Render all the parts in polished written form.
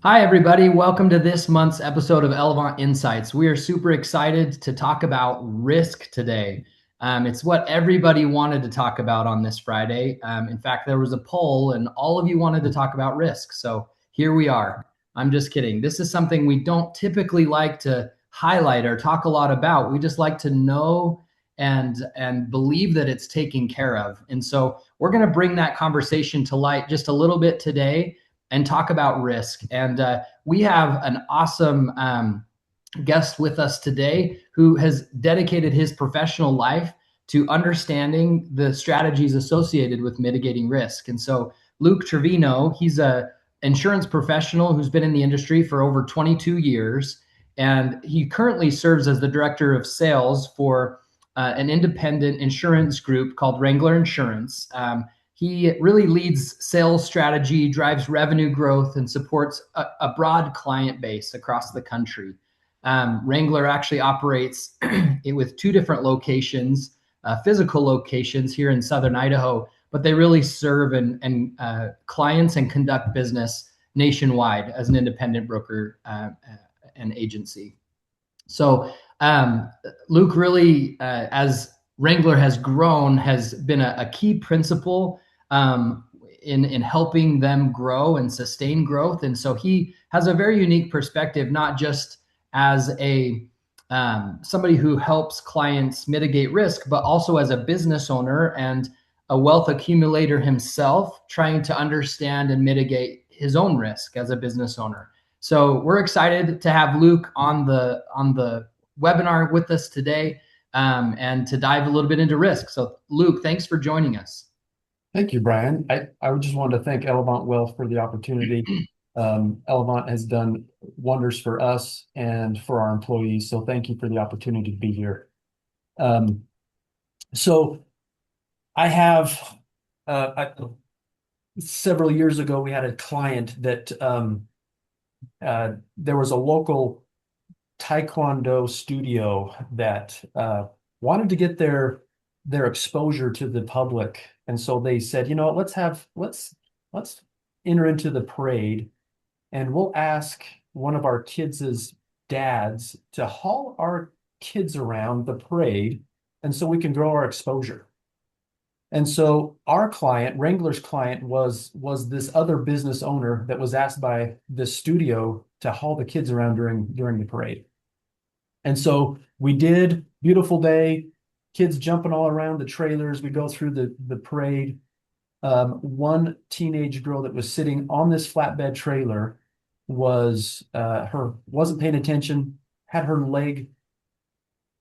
Hi, everybody. Welcome to this month's episode of Elevánt Insights. We are super excited to talk about risk today. It's what everybody wanted to talk about on this Friday. In fact, there was a poll, and all of you wanted to talk about risk. So here we are. I'm just kidding. This is something we don't typically like to highlight or talk a lot about. We just like to know and believe that it's taken care of. And so we're going to bring that conversation to light just a little bit today and talk about risk. And we have an awesome guest with us today who has dedicated his professional life to understanding the strategies associated with mitigating risk. And so Luke Trevino, he's a insurance professional who's been in the industry for over 22 years. And he currently serves as the director of sales for an independent insurance group called Wrangler Insurance. He really leads sales strategy, drives revenue growth, and supports a broad client base across the country. Wrangler actually operates with two different locations, physical locations here in Southern Idaho, but they really serve and clients and conduct business nationwide as an independent broker and agency. So Luke really, as Wrangler has grown, has been a key principle in helping them grow and sustain growth. And so he has a very unique perspective, not just as a somebody who helps clients mitigate risk, but also as a business owner and a wealth accumulator himself, trying to understand and mitigate his own risk as a business owner. So we're excited to have Luke on the webinar with us today and to dive a little bit into risk. So Luke, thanks for joining us. Thank you, Brian. I just wanted to thank Elevánt Wealth for the opportunity. Elevánt has done wonders for us and for our employees, so thank you for the opportunity to be here. So I have, several years ago, we had a client that there was a local Taekwondo studio that wanted to get their exposure to the public. And so they said, you know, let's enter into the parade and we'll ask one of our kids' dads to haul our kids around the parade and so we can grow our exposure. And so our client, Wrangler's client, was this other business owner that was asked by the studio to haul the kids around during the parade. And so we did, beautiful day, kids jumping all around the trailers. We go through the parade. One teenage girl that was sitting on this flatbed trailer wasn't paying attention, had her leg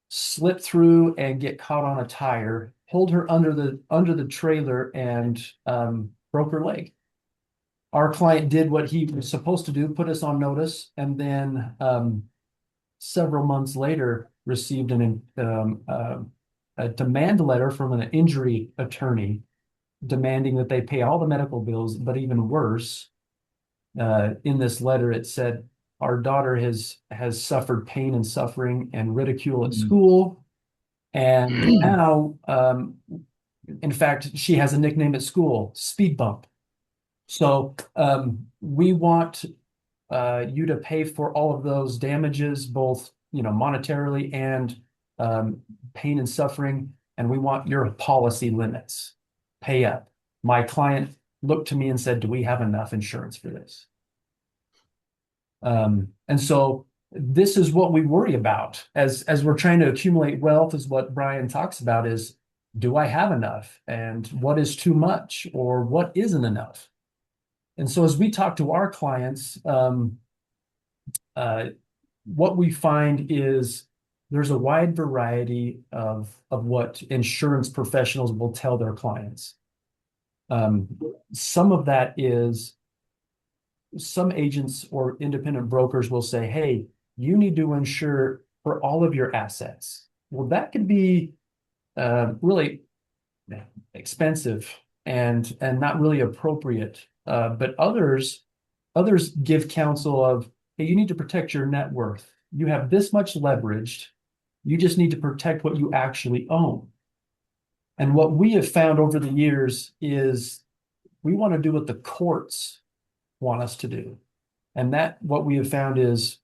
slip through and get caught on a tire, pulled her under the trailer and broke her leg. Our client did what he was supposed to do, put us on notice, and then several months later received a demand letter from an injury attorney demanding that they pay all the medical bills, but even worse, in this letter it said our daughter has suffered pain and suffering and ridicule at school, and now in fact she has a nickname at school, Speed Bump. So we want you to pay for all of those damages, both monetarily and pain and suffering, and we want your policy limits. Pay up. My client looked to me and said, "Do we have enough insurance for this?" And so this is what we worry about as we're trying to accumulate wealth. Is what Brian talks about: is do I have enough, and what is too much, or what isn't enough? And so as we talk to our clients, what we find is there's a wide variety of what insurance professionals will tell their clients. Some of that is some agents or independent brokers will say, hey, you need to insure for all of your assets. Well, that could be really expensive and not really appropriate. But others give counsel of, hey, you need to protect your net worth. You have this much leveraged. You just need to protect what you actually own. And what we have found over the years is we want to do what the courts want us to do. And that what we have found is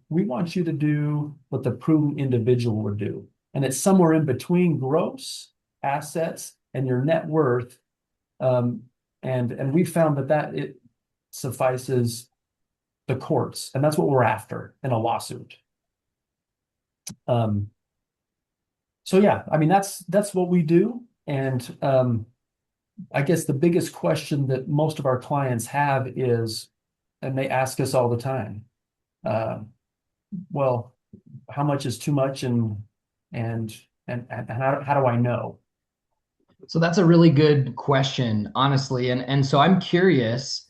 we want you to do what the prudent individual would do. And it's somewhere in between gross assets and your net worth. Um, and we found that it suffices the courts, and that's what we're after in a lawsuit. Um, so yeah, I mean that's what we do. And I guess the biggest question that most of our clients have is, and they ask us all the time, uh, well, how much is too much, and how do I know? So that's a really good question, honestly. And so I'm curious,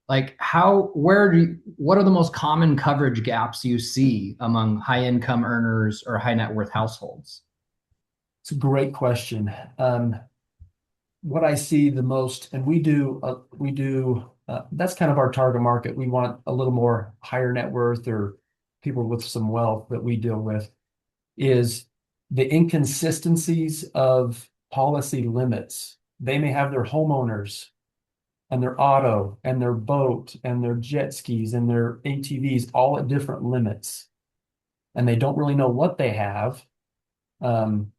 like what are the most common coverage gaps you see among high income earners or high net worth households? It's a great question. What I see the most, and that's kind of our target market. We want a little more higher net worth or people with some wealth that we deal with, is the inconsistencies of policy limits. They may have their homeowners and their auto and their boat and their jet skis and their ATVs all at different limits, and they don't really know what they have. Um,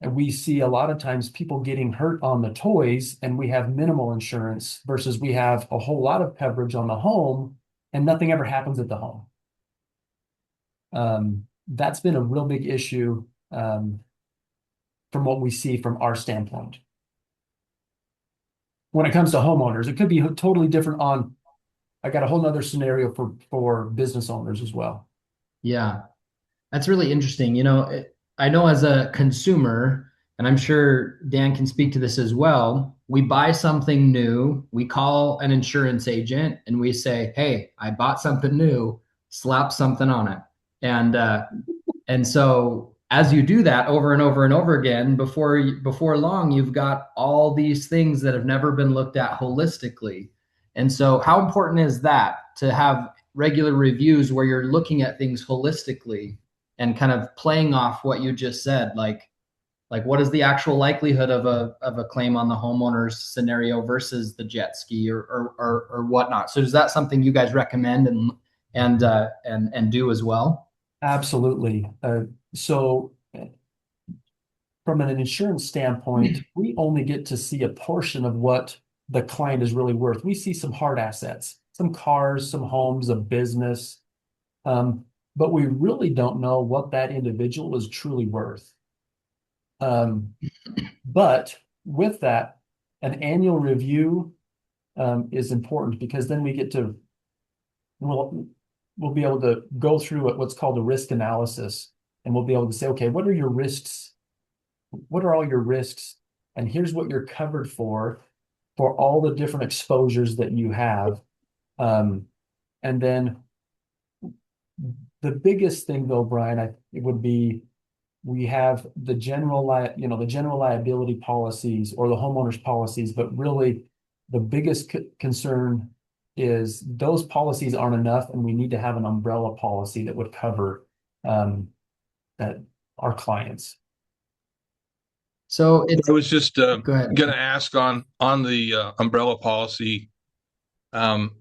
and we see a lot of times people getting hurt on the toys, and we have minimal insurance versus we have a whole lot of coverage on the home, and nothing ever happens at the home. That's been a real big issue from what we see from our standpoint. When it comes to homeowners, it could be totally different on, I got a whole nother scenario for business owners as well. Yeah. That's really interesting. I know as a consumer, and I'm sure Dan can speak to this as well, we buy something new, we call an insurance agent and we say, "Hey, I bought something new, slap something on it." And so as you do that over and over and over again, before long, you've got all these things that have never been looked at holistically. And so how important is that to have regular reviews where you're looking at things holistically and kind of playing off what you just said, like what is the actual likelihood of a claim on the homeowner's scenario versus the jet ski or whatnot. So is that something you guys recommend and do as well? Absolutely. So from an insurance standpoint, we only get to see a portion of what the client is really worth. We see some hard assets, some cars, some homes, a business, but we really don't know what that individual is truly worth. But with that, an annual review is important because then we'll we'll be able to go through what's called a risk analysis, and we'll be able to say, okay, what are your risks? What are all your risks? And here's what you're covered for all the different exposures that you have. And then the biggest thing though, Brian, it would be we have the the general liability policies or the homeowners policies, but really the biggest concern is those policies aren't enough, and we need to have an umbrella policy that would cover um, that our clients. So I it's was just Go ahead. going to ask on the umbrella policy, um,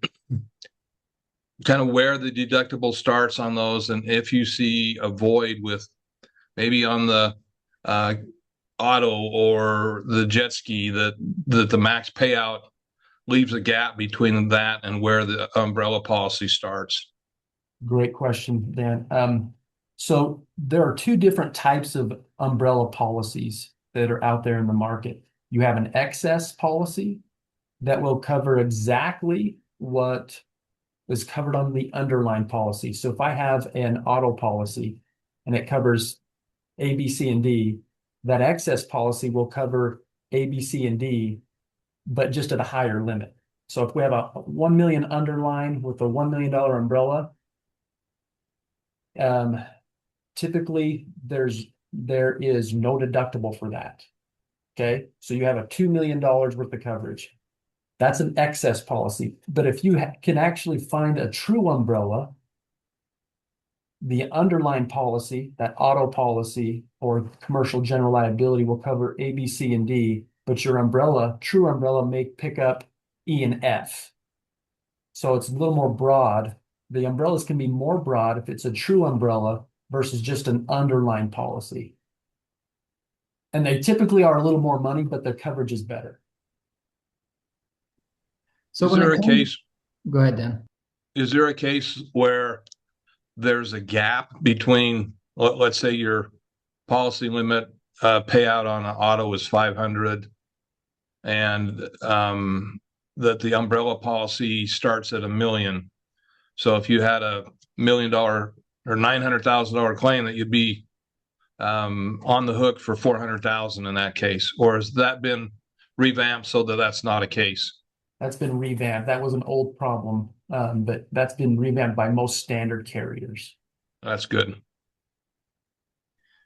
kind of where the deductible starts on those, and if you see a void with maybe on the uh, auto or the jet ski that the max payout leaves a gap between that and where the umbrella policy starts. Great question, Dan. So there are two different types of umbrella policies that are out there in the market. You have an excess policy that will cover exactly what is covered on the underlying policy. So if I have an auto policy and it covers A, B, C, and D, that excess policy will cover A, B, C, and D, but just at a higher limit. So if we have a 1 million underline with a $1 million umbrella, um, typically there is no deductible for that. Okay, so you have a $2 million worth of coverage. That's an excess policy. But if you can actually find a true umbrella, the underlying policy, that auto policy or commercial general liability will cover A, B, C, and D, but your true umbrella may pick up E and F. So it's a little more broad. The umbrellas can be more broad if it's a true umbrella versus just an underlying policy. And they typically are a little more money, but their coverage is better. So Is when there it a comes, case, go ahead, Dan. is there a case where there's a gap between, let's say your policy limit payout on an auto is 500 and that the umbrella policy starts at $1 million. So if you had a $1 million or $900,000 claim, that you'd be on the hook for 400,000 in that case, or has that been revamped so that that's not a case? That's been revamped. That was an old problem, but that's been revamped by most standard carriers. That's good.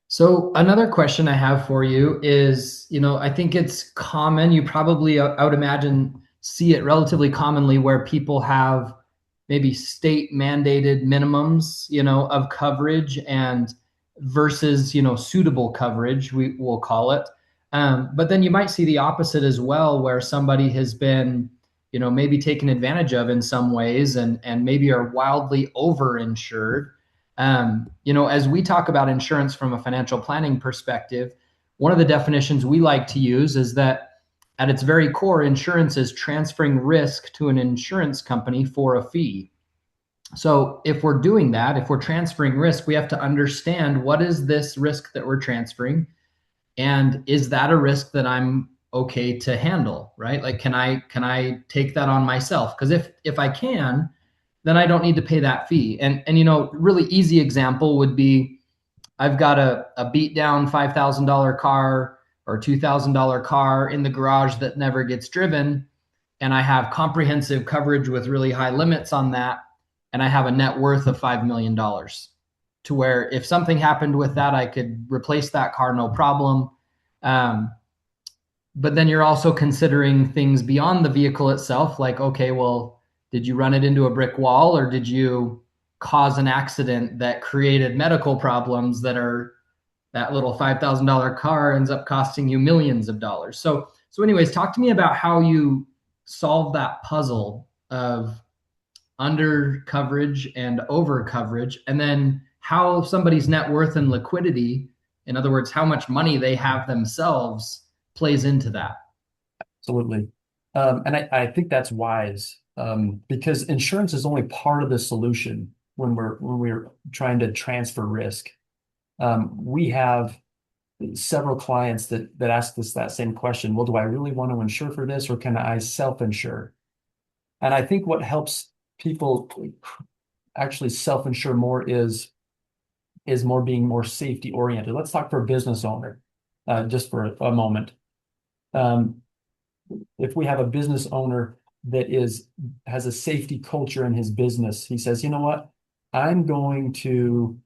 So another question I have for you is, I think it's common, you probably, I would imagine, see it relatively commonly where people have maybe state mandated minimums, of coverage and versus, suitable coverage, we will call it. But then you might see the opposite as well, where somebody has been, maybe taken advantage of in some ways and maybe are wildly overinsured. As we talk about insurance from a financial planning perspective, one of the definitions we like to use is that at its very core, insurance is transferring risk to an insurance company for a fee. So if we're doing that, if we're transferring risk, we have to understand what is this risk that we're transferring, and is that a risk that I'm okay to handle, right? Like, can I take that on myself? Because if I can, then I don't need to pay that fee. And really easy example would be, I've got a beat down $5,000 car or $2,000 car in the garage that never gets driven, and I have comprehensive coverage with really high limits on that, and I have a net worth of $5 million, to where if something happened with that, I could replace that car, no problem. But then you're also considering things beyond the vehicle itself, like, okay, well, did you run it into a brick wall, or did you cause an accident that created medical problems that little $5,000 car ends up costing you millions of dollars. So anyways, talk to me about how you solve that puzzle of under coverage and over coverage, and then how somebody's net worth and liquidity, in other words, how much money they have themselves, plays into that. Absolutely. And I think that's wise, because insurance is only part of the solution when we're trying to transfer risk. We have several clients that ask us that same question. Well, do I really want to insure for this, or can I self-insure? And I think what helps people actually self-insure more is more being more safety oriented. Let's talk for a business owner, just for a moment. If we have a business owner that has a safety culture in his business, he says, you know what, I'm going to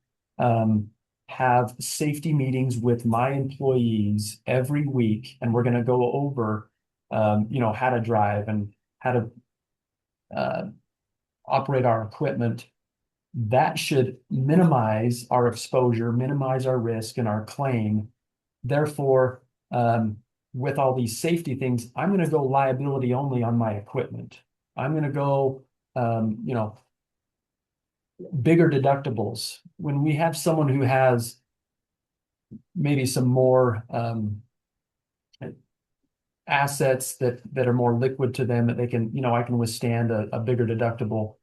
have safety meetings with my employees every week, and we're going to go over, how to drive and how to operate our equipment. That should minimize our exposure, minimize our risk and our claim. Therefore, with all these safety things, I'm going to go liability only on my equipment. I'm going to go, bigger deductibles. When we have someone who has maybe some more assets that are more liquid to them, that they can, I can withstand a bigger deductible.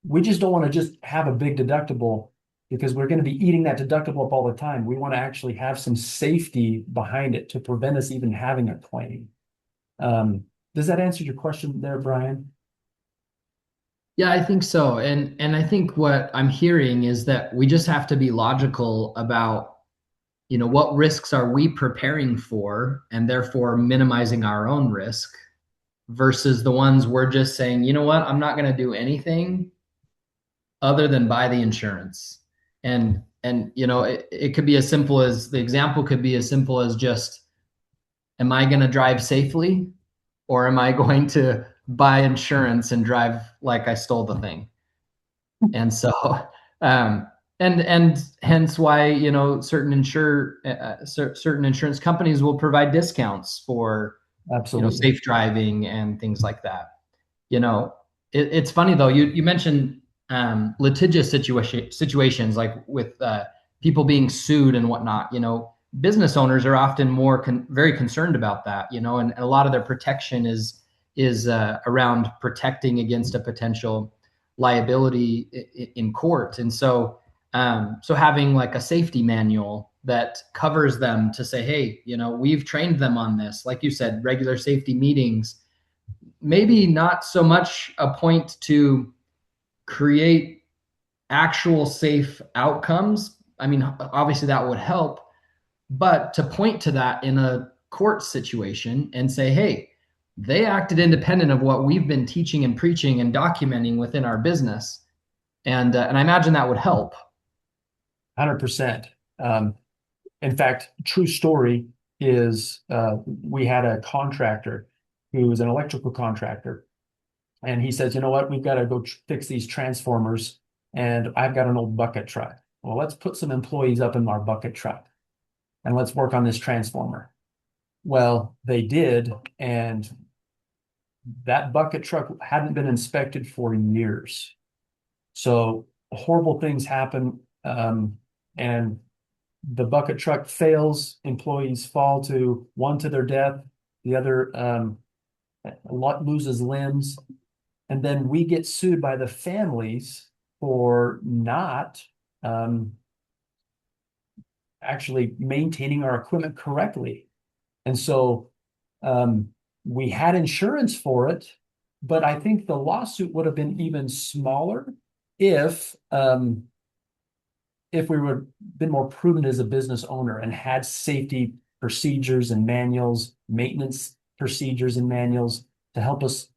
We just don't want to just have a big deductible because we're going to be eating that deductible up all the time. We want to actually have some safety behind it to prevent us even having a claim. Does that answer your question there, Brian? Yeah, I think so. And I think what I'm hearing is that we just have to be logical about, what risks are we preparing for, and therefore minimizing our own risk, versus the ones we're just saying, you know what, I'm not going to do anything other than buy the insurance. And it could be as simple as, the example could be as simple as just, am I going to drive safely, or am I going to buy insurance and drive like I stole the thing? And so, and hence why, certain insurance companies will provide discounts for, Absolutely. safe driving and things like that. It's funny though. You mentioned litigious situations like with people being sued and whatnot. Business owners are often very concerned about that. And a lot of their protection is around protecting against a potential liability in court. And so having like a safety manual that covers them to say, hey, we've trained them on this, like you said, regular safety meetings, maybe not so much a point to create actual safe outcomes. I mean, obviously that would help, but to point to that in a court situation and say, hey, they acted independent of what we've been teaching and preaching and documenting within our business. And I imagine that would help. 100%. In fact, true story is we had a contractor who was an electrical contractor. And he says, you know what, we've got to go fix these transformers. And I've got an old bucket truck. Well, let's put some employees up in our bucket truck and let's work on this transformer. Well, they did. And that bucket truck hadn't been inspected for years. So horrible things happen. And the bucket truck fails, employees fall to one to their death, the other loses limbs, and then we get sued by the families for not actually maintaining our equipment correctly. And so we had insurance for it, but I think the lawsuit would have been even smaller if we would have been more prudent as a business owner and had safety procedures and manuals, maintenance procedures and manuals to help us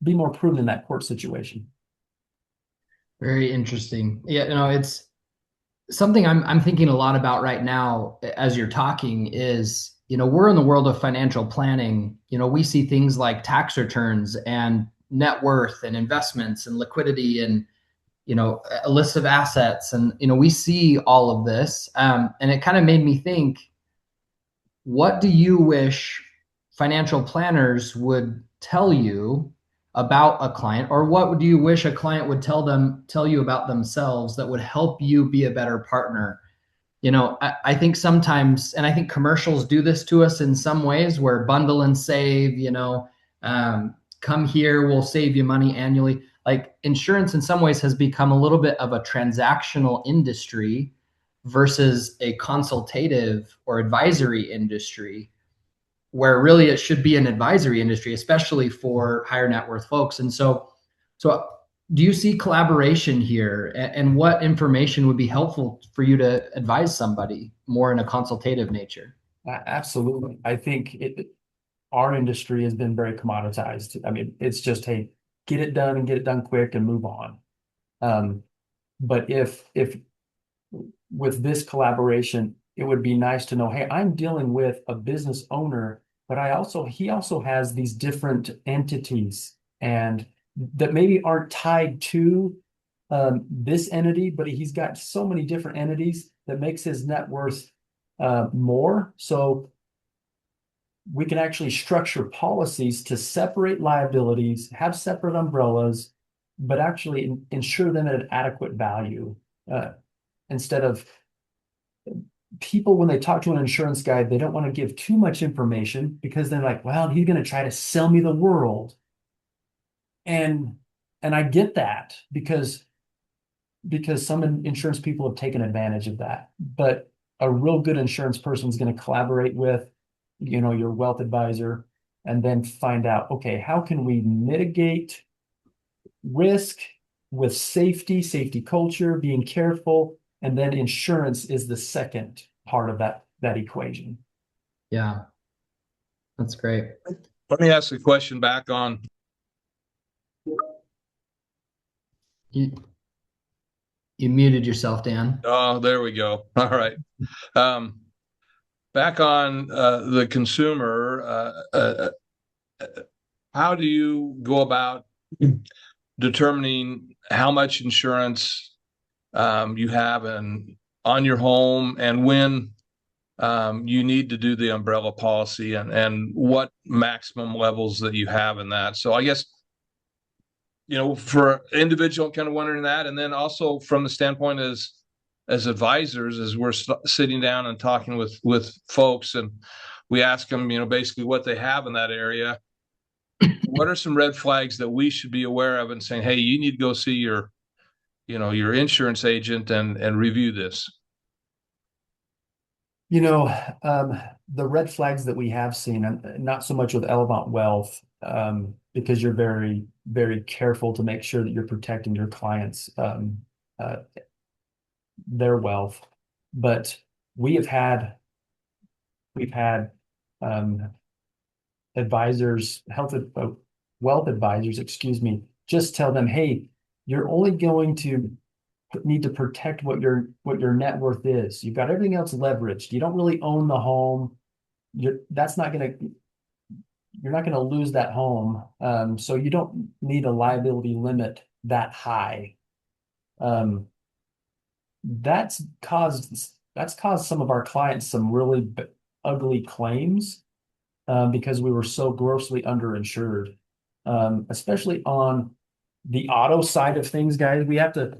be more prudent in that court situation. Very interesting. Yeah, it's something I'm thinking a lot about right now as you're talking is, we're in the world of financial planning. We see things like tax returns and net worth and investments and liquidity and a list of assets. And, we see all of this. And it kind of made me think, what do you wish financial planners would tell you about a client, or what do you wish a client would tell you about themselves that would help you be a better partner? I think sometimes, and I think commercials do this to us in some ways, where bundle and save, come here, we'll save you money annually. Like insurance in some ways has become a little bit of a transactional industry versus a consultative or advisory industry, where really it should be an advisory industry, especially for higher net worth folks. And so do you see collaboration here, and what information would be helpful for you to advise somebody more in a consultative nature? Absolutely. I think our industry has been very commoditized. I mean, it's just, hey, get it done and get it done quick and move on. But if with this collaboration, it would be nice to know, hey, I'm dealing with a business owner, but he also has these different entities and that maybe aren't tied to this entity, but he's got so many different entities that makes his net worth more. So we can actually structure policies to separate liabilities, have separate umbrellas, but actually ensure them at an adequate value. Instead of people, when they talk to an insurance guy, they don't want to give too much information because they're like, well, he's going to try to sell me the world. And I get that because some insurance people have taken advantage of that. But a real good insurance person is going to collaborate with, your wealth advisor, and then find out, okay, how can we mitigate risk with safety culture, being careful, and then insurance is the second part of that equation. Yeah, that's great. Let me ask a question back on. You muted yourself, Dan. Oh, there we go. All right. Back on the consumer, how do you go about determining how much insurance you have on your home, and when you need to do the umbrella policy, and what maximum levels that you have in that? So I guess for individual, kind of wondering that, and then also from the standpoint as advisors, as we're sitting down and talking with folks, and we ask them, basically what they have in that area. What are some red flags that we should be aware of, and saying, hey, you need to go see your insurance agent and review this. You know, the red flags that we have seen, and not so much with Elevant Wealth, because you're very, very careful to make sure that you're protecting your clients, uh, their wealth. But we have had, we've had um, advisors, wealth advisors, excuse me, just tell them, hey, you're only going to need to protect what your net worth is. You've got everything else leveraged. You don't really own the home. You're not gonna lose that home. So you don't need a liability limit that high. Um, that's caused some of our clients some really ugly claims, because we were so grossly underinsured, especially on the auto side of things, guys. We have to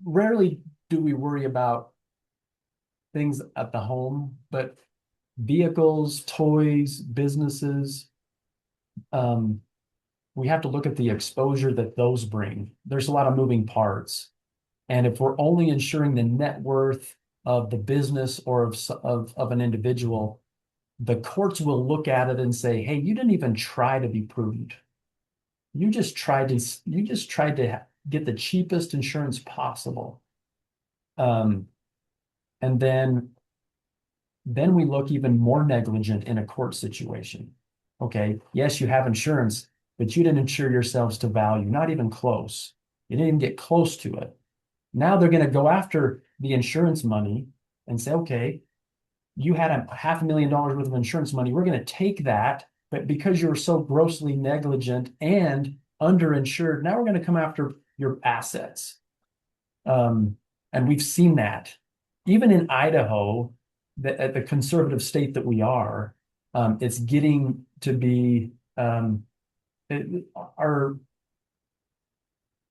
rarely do we worry about things at the home, but vehicles, toys, businesses, um, we have to look at the exposure that those bring. There's a lot of moving parts. And if we're only insuring the net worth of the business or of an individual, the courts will look at it and say, hey, you didn't even try to be prudent. You just tried to get the cheapest insurance possible. Um, and then we look even more negligent in a court situation. Okay, yes, you have insurance, but you didn't insure yourselves to value, not even close. You didn't even get close to it. Now they're going to go after the insurance money and say, okay, you had $500,000 worth of insurance money. We're going to take that, but because you're so grossly negligent and underinsured, now we're going to come after your assets. And we've seen that even in Idaho, at the conservative state that we are, it's getting to be,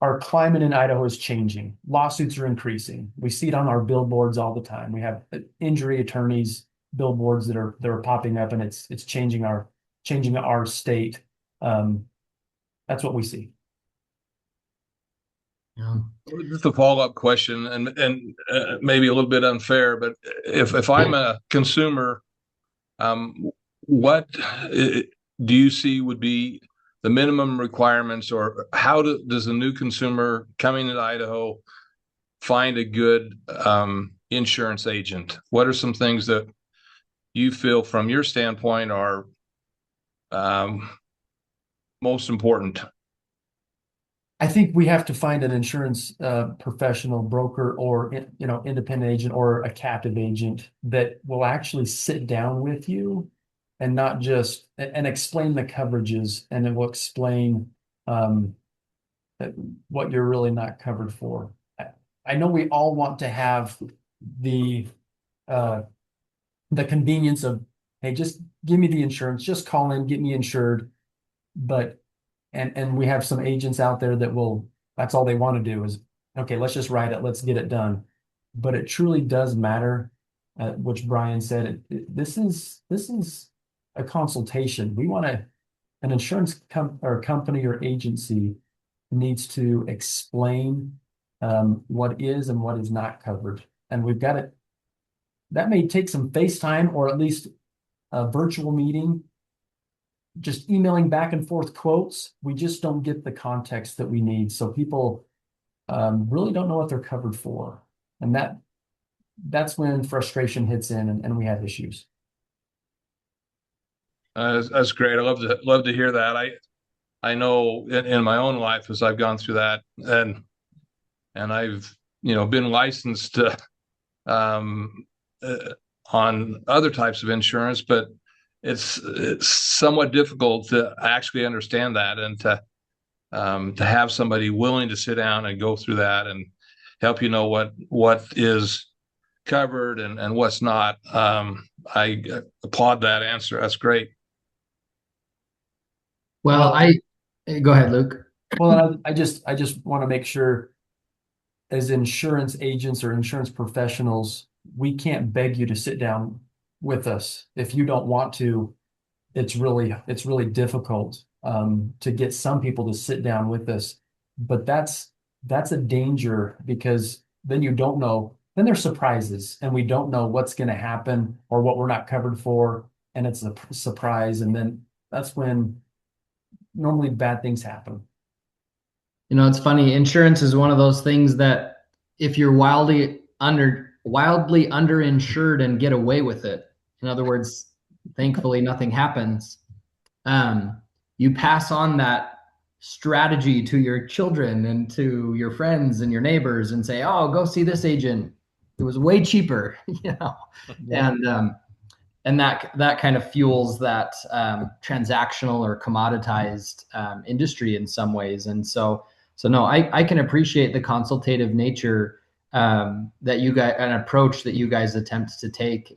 our climate in Idaho is changing. Lawsuits are increasing. We see it on our billboards all the time. We have injury attorneys billboards that are popping up, and it's changing our state. That's what we see. Yeah. Just a follow-up question, and maybe a little bit unfair, but if I'm a consumer, what do you see would be the minimum requirements, or how does a new consumer coming to Idaho find a good insurance agent? What are some things that you feel from your standpoint are most important? I think we have to find an insurance professional, broker, or independent agent or a captive agent that will actually sit down with you and not just and explain the coverages, and it will explain um, what you're really not covered for. I know we all want to have the uh, the convenience of, hey, just give me the insurance, just call in, get me insured. But and we have some agents out there that's all they want to do is, okay, let's just write it, let's get it done. But it truly does matter, which Brian said, this is a consultation. We want an insurance company or agency needs to explain what is and what is not covered. And we've got it. That may take some FaceTime or at least a virtual meeting, just emailing back and forth quotes. We just don't get the context that we need. So people really don't know what they're covered for. And that's when frustration hits in, and we have issues. That's great. I love to hear that. I know in my own life, as I've gone through that, and I've been licensed um, on other types of insurance, but it's somewhat difficult to actually understand that, and to have somebody willing to sit down and go through that and help you know what is covered and what's not. I applaud that answer. That's great. Well, Well, I go ahead, Luke. Well, I just want to make sure, as insurance agents or insurance professionals, we can't beg you to sit down with us. If you don't want to, it's really difficult to get some people to sit down with us. But that's a danger, because then you don't know. Then there's surprises, and we don't know what's going to happen or what we're not covered for, and it's a surprise. And then that's when normally bad things happen. It's funny. Insurance is one of those things that if you're wildly underinsured and get away with it, in other words, thankfully nothing happens. You pass on that strategy to your children and to your friends and your neighbors and say, "Oh, go see this agent. It was way cheaper," Yeah. and that kind of fuels that transactional or commoditized industry in some ways. And so no, I can appreciate the consultative nature that you guys, an approach that you guys attempt to take,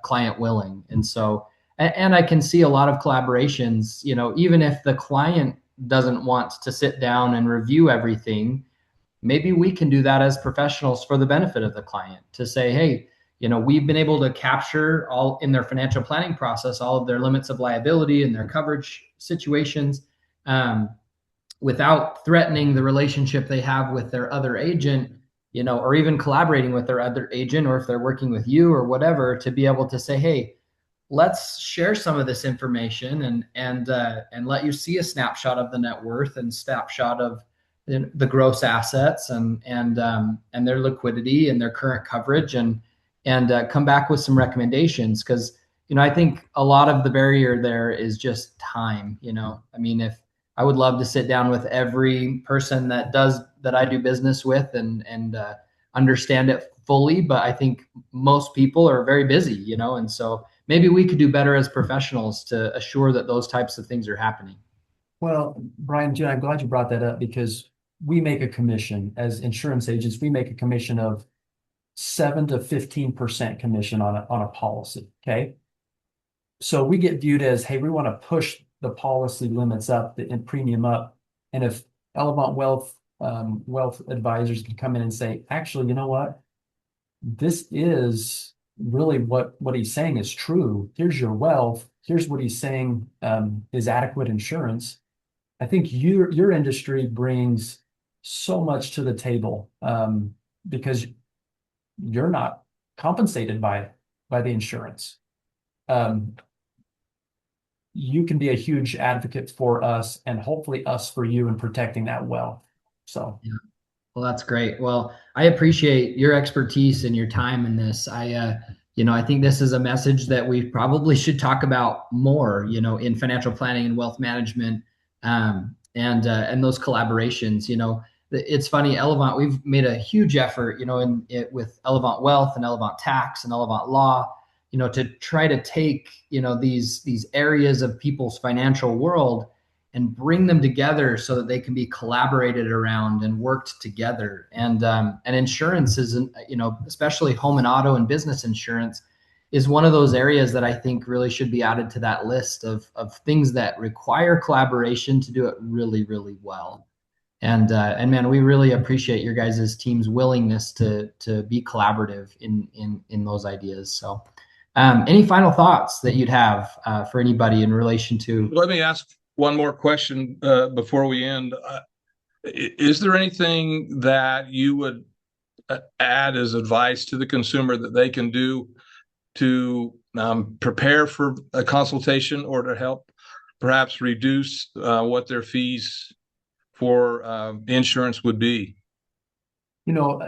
client willing. And so, and I can see a lot of collaborations, even if the client doesn't want to sit down and review everything, maybe we can do that as professionals for the benefit of the client to say, hey, we've been able to capture all in their financial planning process, all of their limits of liability and their coverage situations, without threatening the relationship they have with their other agent, or even collaborating with their other agent, or if they're working with you or whatever, to be able to say, hey, let's share some of this information and let you see a snapshot of the net worth and snapshot of the gross assets and their liquidity and their current coverage and come back with some recommendations. Because I think a lot of the barrier there is just time. I mean, if I would love to sit down with every person that I do business with and understand it fully, but I think most people are very busy, and so maybe we could do better as professionals to assure that those types of things are happening. Well, Brian, Jen, I'm glad you brought that up, because we make a commission as insurance agents. We make a commission of 7 to 15% commission on a policy. Okay. So we get viewed as, hey, we want to push the policy limits up and premium up. And if Elevant Wealth advisors can come in and say, actually, you know what? This is really what he's saying is true. Here's your wealth. Here's what he's saying is adequate insurance. I think your industry brings so much to the table, because you're not compensated by the insurance. Um, you can be a huge advocate for us, and hopefully us for you in protecting that wealth. So Yeah. Well, that's great. Well, I appreciate your expertise and your time in this. I think this is a message that we probably should talk about more, in financial planning and wealth management, and those collaborations. It's funny, Elevant, we've made a huge effort, in it with Elevant Wealth and Elevant Tax and Elevant Law, to try to take, these areas of people's financial world and bring them together so that they can be collaborated around and worked together. And insurance is, especially home and auto and business insurance, is one of those areas that I think really should be added to that list of things that require collaboration to do it really, really well. And man, we really appreciate your guys' team's willingness to be collaborative in those ideas. So, any final thoughts that you'd have for anybody in relation to? Let me ask one more question before we end. Is there anything that you would add as advice to the consumer that they can do to prepare for a consultation, or to help perhaps reduce what their fees for insurance would be? you know,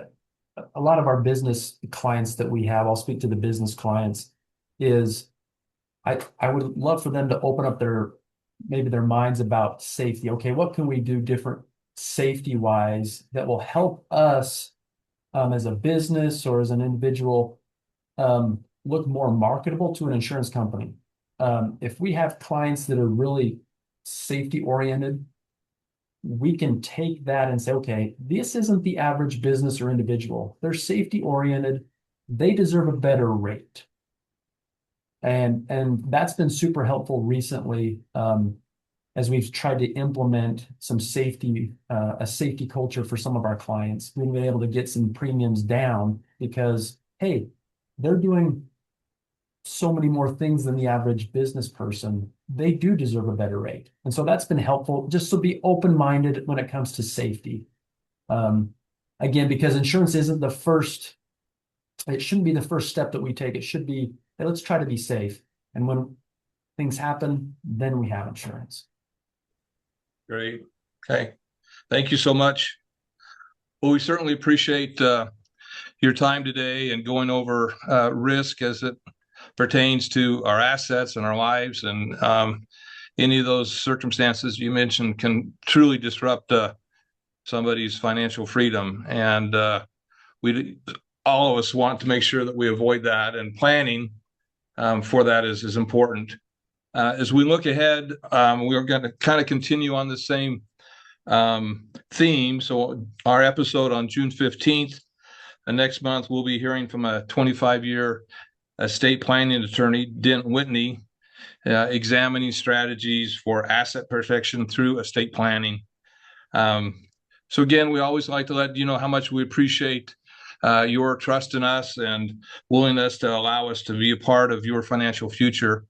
a lot of our business clients that we have, I'll speak to the business clients, is I would love for them to open up maybe their minds about safety. Okay, what can we do different safety wise that will help us as a business or as an individual look more marketable to an insurance company? If we have clients that are really safety oriented, we can take that and say, okay, this isn't the average business or individual. They're safety oriented. They deserve a better rate. And that's been super helpful recently. as we've tried to implement some safety, a safety culture for some of our clients, we've been able to get some premiums down because, hey, they're doing so many more things than the average business person. They do deserve a better rate. And so that's been helpful, just to be open-minded when it comes to safety. Again, because insurance isn't the first, it shouldn't be the first step that we take. It should be, hey, let's try to be safe. And when things happen, then we have insurance. Great. Okay. Thank you so much. Well, we certainly appreciate your time today and going over risk as it pertains to our assets and our lives. And any of those circumstances you mentioned can truly disrupt somebody's financial freedom. And we all of us want to make sure that we avoid that, and planning for that is important. As we look ahead, we're going to kind of continue on the same theme. So our episode on June 15th, next month, we'll be hearing from a 25-year estate planning attorney, Dent Whitney, examining strategies for asset protection through estate planning. So again, we always like to let you know how much we appreciate your trust in us and willingness to allow us to be a part of your financial future.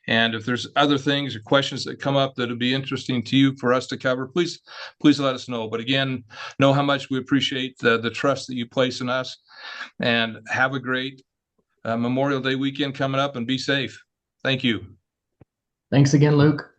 And if there's other things or questions that come up that would be interesting to you for us to cover, please let us know. But again, know how much we appreciate the trust that you place in us, and have a great Memorial Day weekend coming up, and be safe. Thank you. Thanks again, Luke.